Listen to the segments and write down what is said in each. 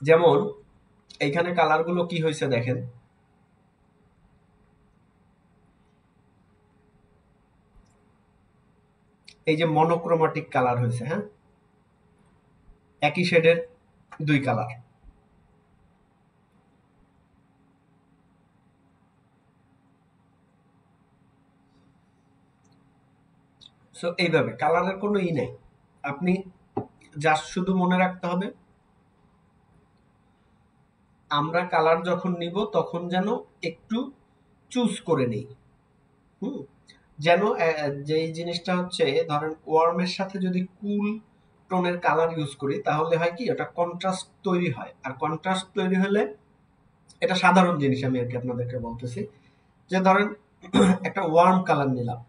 যেমন এইখানে কালারগুলো কি হয়েছে দেখেন, এই যে মনোক্রোমাটিক কালার হয়েছে, হ্যাঁ, একই শেডের দুই কালার। সো এইভাবে কালারের কোনো ই নেই, আপনি জাস্ট শুধু মনে রাখতে হবে আমরা কালার যখন নিব তখন যেন একটু চুজ করে নেই। হুম, যেন যেই জিনিসটা হচ্ছে, ধরেন ওয়ার্মের সাথে যদি কুল টোনের কালার ইউজ করি তাহলে হয় কি ওটা কন্ট্রাস্ট তৈরি হয়, আর কন্ট্রাস্ট তৈরি হলে এটা সাধারণ জিনিস, আমি আর কি আপনাদেরকে বলতেছি যে ধরেন একটা ওয়ার্ম কালার নিলাম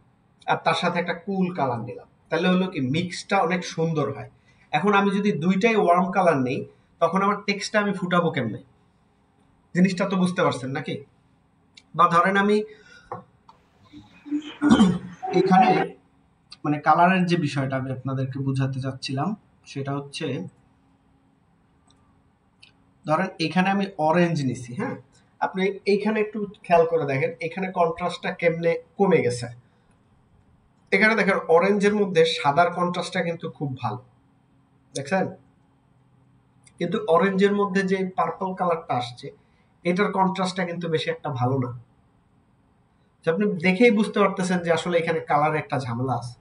আর তার সাথে একটা কুল কালার নিলাম, তাহলে হলো কি মিক্সটা অনেক সুন্দর হয়। এখন আমি যদি দুইটাই ওয়ার্ম কালার নেই তখন আমার টেক্সটটা আমি ফুটাবো কেমনে, জিনিসটা তো বুঝতে পারছেন নাকি? বা ধরেন আমি এখানে মানে কালারের যে বিষয়টা আমি আপনাদেরকে বোঝাতে চাচ্ছিলাম সেটা হচ্ছে, ধরেন এখানে আমি অরেঞ্জ নিছি, হ্যাঁ, আপনি এইখানে একটু খেয়াল করে দেখেন এখানে কন্ট্রাস্টটা কেমনে কমে গেছে। এখানে দেখেন অরেঞ্জের মধ্যে সাদার কন্ট্রাস্টটা কিন্তু খুব ভালো, দেখছেন? কিন্তু অরেঞ্জের মধ্যে যে পার্পল কালারটা আসছে এটার কন্ট্রাস্টটা কিন্তু বেশি একটা ভালো না। তো আপনি দেখেই বুঝতে পারতেছেন যে আসলে এখানে কালার একটা ঝামেলা আছে।